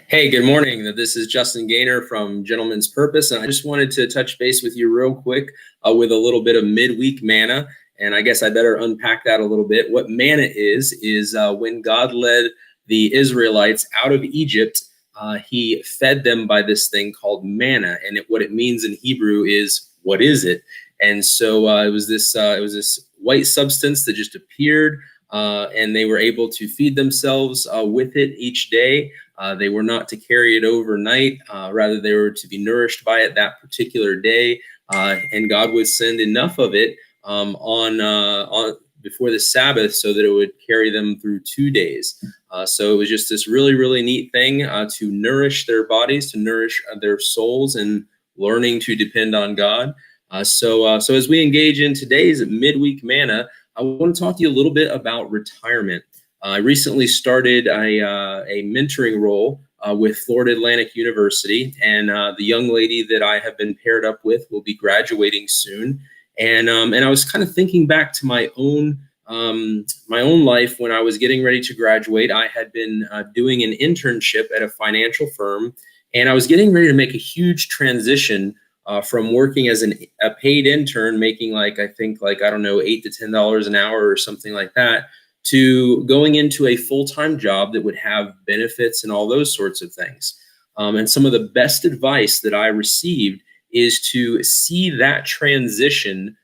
Hey, good morning. This is Justin Gaynor from Gentleman's Purpose, and I just wanted to touch base with you real quick with a little bit of midweek manna. And I guess I better unpack that a little bit. What manna is when God led the Israelites out of Egypt, he fed them by this thing called manna. And what it means in Hebrew is, what is it? And so it was this white substance that just appeared, and they were able to feed themselves with it each day. They were not to carry it overnight. Rather, they were to be nourished by it that particular day. And God would send enough of it on before the Sabbath so that it would carry them through 2 days. So it was just this really, really neat thing to nourish their bodies, to nourish their souls, and learning to depend on God. So as we engage in today's midweek manna, I want to talk to you a little bit about retirement. I recently started a mentoring role with Florida Atlantic University, and the young lady that I have been paired up with will be graduating soon. And I was kind of thinking back to my own life when I was getting ready to graduate. I had been doing an internship at a financial firm, and I was getting ready to make a huge transition from working as a paid intern, making I think I don't know, $8 to $10 an hour or something like that, to going into a full-time job that would have benefits and all those sorts of things. And some of the best advice that I received is to see that transition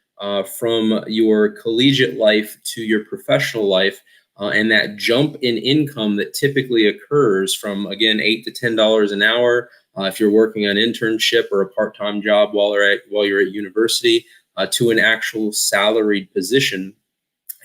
from your collegiate life to your professional life, and that jump in income that typically occurs from, again, $8 to $10 an hour if you're working an internship or a part-time job while you're at university, to an actual salaried position.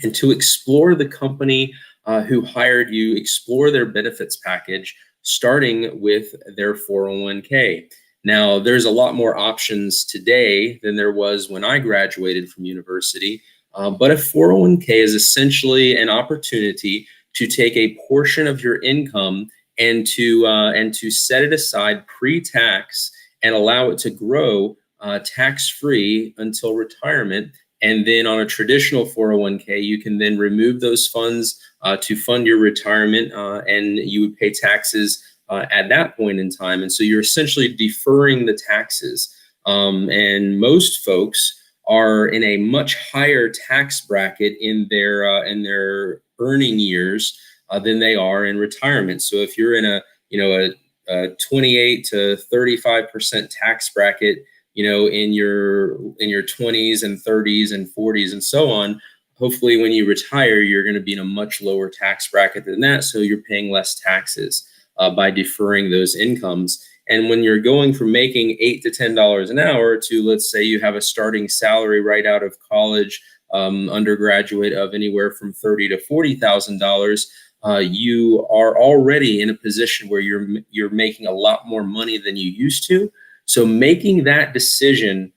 And to explore the company who hired you, explore their benefits package, starting with their 401k. Now, there's a lot more options today than there was when I graduated from university, but a 401k is essentially an opportunity to take a portion of your income and to set it aside pre-tax and allow it to grow tax-free until retirement. And then on a traditional 401k, you can then remove those funds to fund your retirement, and you would pay taxes at that point in time. And so you're essentially deferring the taxes. And most folks are in a much higher tax bracket in their earning years than they are in retirement. So if you're in a 28 to 35% tax bracket, in your 20s and 30s and 40s and so on, hopefully when you retire, you're going to be in a much lower tax bracket than that. So you're paying less taxes by deferring those incomes. And when you're going from making $8 to $10 an hour to, let's say you have a starting salary right out of college, undergraduate, of anywhere from $30,000 to $40,000, you are already in a position where you're making a lot more money than you used to. So making that decision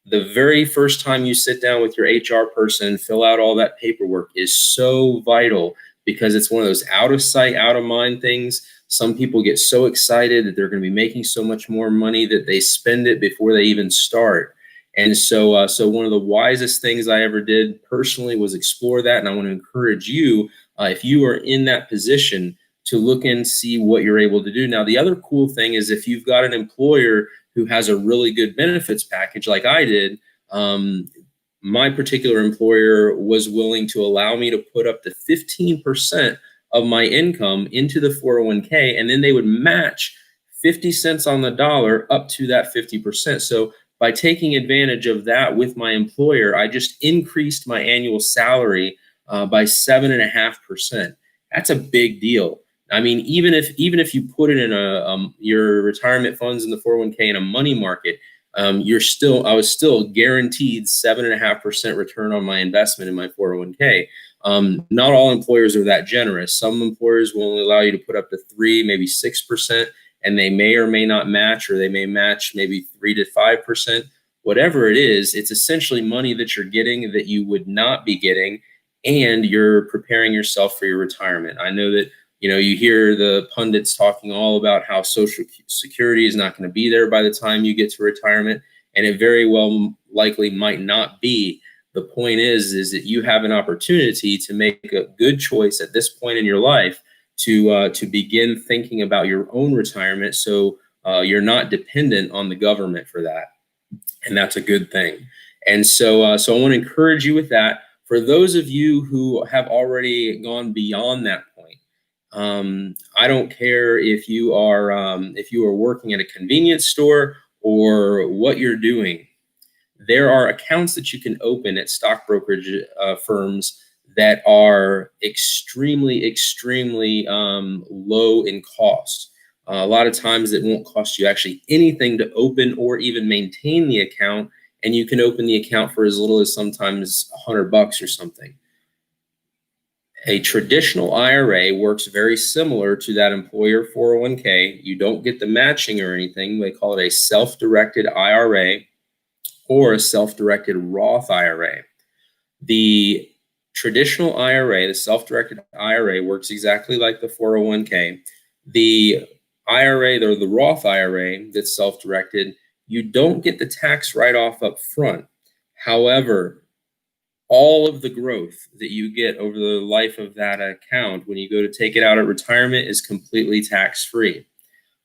the very first time you sit down with your HR person, fill out all that paperwork, is so vital, because it's one of those out of sight, out of mind things. Some people get so excited that they're going to be making so much more money that they spend it before they even start. And so one of the wisest things I ever did personally was explore that. And I want to encourage you, if you are in that position, to look and see what you're able to do. Now, the other cool thing is, if you've got an employer who has a really good benefits package like I did, my particular employer was willing to allow me to put up to 15% of my income into the 401k, and then they would match 50 cents on the dollar up to that 50%. So by taking advantage of that with my employer, I just increased my annual salary by 7.5%. That's a big deal. I mean, even if you put it in your retirement funds in the 401k in a money market, I was still guaranteed 7.5% return on my investment in my 401k. Not all employers are that generous. Some employers will only allow you to put up to 3, maybe 6%, and they may or may not match, or they may match maybe 3 to 5%. Whatever it is, it's essentially money that you're getting that you would not be getting, and you're preparing yourself for your retirement. I know that you hear the pundits talking all about how Social Security is not going to be there by the time you get to retirement, and it very well likely might not be. The point is that you have an opportunity to make a good choice at this point in your life to begin thinking about your own retirement, so you're not dependent on the government for that, and that's a good thing. And so, so I want to encourage you with that. For those of you who have already gone beyond that point, I don't care if you are working at a convenience store or what you're doing. There are accounts that you can open at stock brokerage firms that are extremely low in cost. A lot of times it won't cost you actually anything to open or even maintain the account, and you can open the account for as little as sometimes $100 or something. A traditional IRA works very similar to that employer 401k. You don't get the matching or anything. They call it a self-directed IRA or a self-directed Roth IRA. The traditional IRA, the self-directed IRA, works exactly like the 401k. The IRA, or the Roth IRA that's self-directed, you don't get the tax write-off up front. However, all of the growth that you get over the life of that account when you go to take it out at retirement is completely tax-free.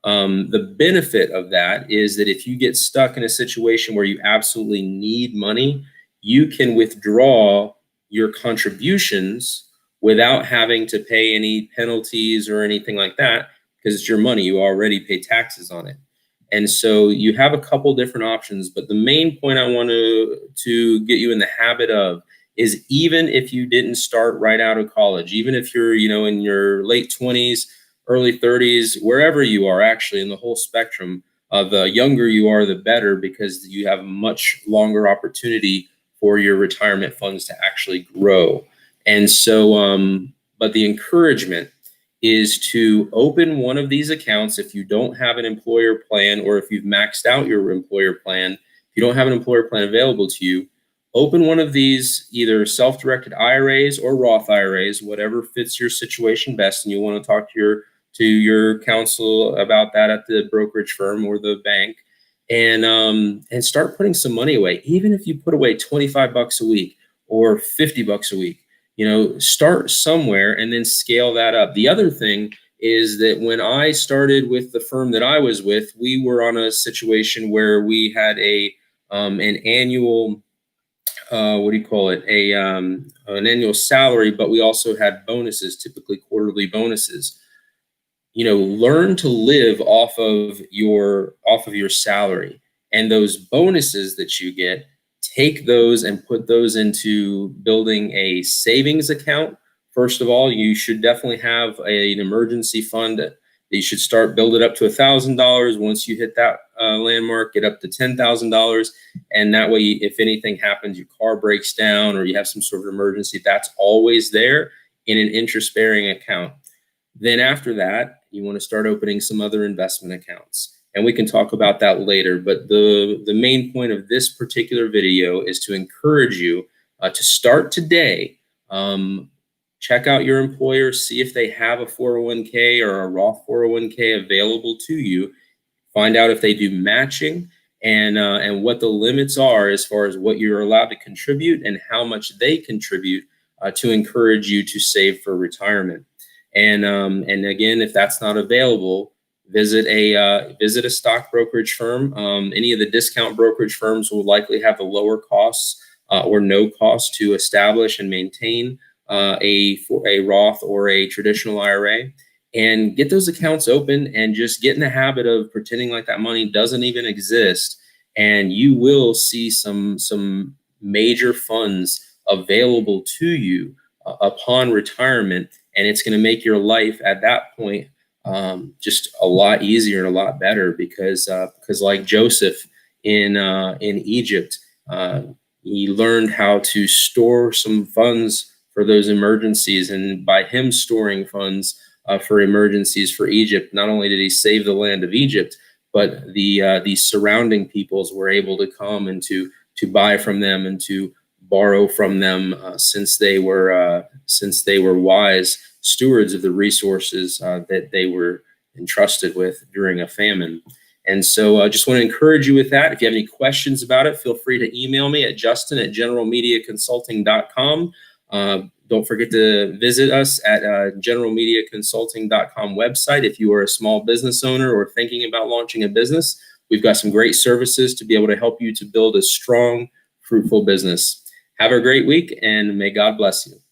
The benefit of that is that if you get stuck in a situation where you absolutely need money, you can withdraw your contributions without having to pay any penalties or anything like that, because it's your money. You already pay taxes on it. And so you have a couple different options, but the main point I want to get you in the habit of is, even if you didn't start right out of college, even if you're, in your late 20s, early 30s, wherever you are actually in the whole spectrum, the younger you are, the better, because you have a much longer opportunity for your retirement funds to actually grow. And so, but the encouragement is to open one of these accounts if you don't have an employer plan, or if you've maxed out your employer plan. If you don't have an employer plan available to you, open one of these, either self-directed IRAs or Roth IRAs, whatever fits your situation best. And you want to talk to your counsel about that at the brokerage firm or the bank, and start putting some money away. Even if you put away $25 a week or $50 a week, start somewhere and then scale that up. The other thing is that when I started with the firm that I was with, we were on a situation where we had an annual an annual salary, but we also had bonuses, typically quarterly bonuses. Learn to live off of your salary, and those bonuses that you get, take those and put those into building a savings account. First of all, you should definitely have an emergency fund that you should build it up to $1,000. Once you hit that landmark, get up to $10,000. And that way, if anything happens, your car breaks down or you have some sort of emergency, that's always there in an interest-bearing account. Then after that, you want to start opening some other investment accounts. And we can talk about that later. But the main point of this particular video is to encourage you to start today. Check out your employer, see if they have a 401k or a Roth 401k available to you. Find out if they do matching, and what the limits are as far as what you're allowed to contribute and how much they contribute to encourage you to save for retirement. And again, if that's not available, visit a stock brokerage firm. Any of the discount brokerage firms will likely have the lower costs or no cost to establish and maintain a Roth or a traditional IRA, and get those accounts open and just get in the habit of pretending like that money doesn't even exist. And you will see some major funds available to you upon retirement. And it's going to make your life at that point just a lot easier and a lot better, because like Joseph in Egypt, he learned how to store some funds for those emergencies. And by him storing funds for emergencies for Egypt, not only did he save the land of Egypt, but the surrounding peoples were able to come and to buy from them and to borrow from them, since they were wise stewards of the resources that they were entrusted with during a famine. And so I just want to encourage you with that. If you have any questions about it, feel free to email me at justin@generalmediaconsulting.com. Don't forget to visit us at generalmediaconsulting.com website if you are a small business owner or thinking about launching a business. We've got some great services to be able to help you to build a strong, fruitful business. Have a great week, and may God bless you.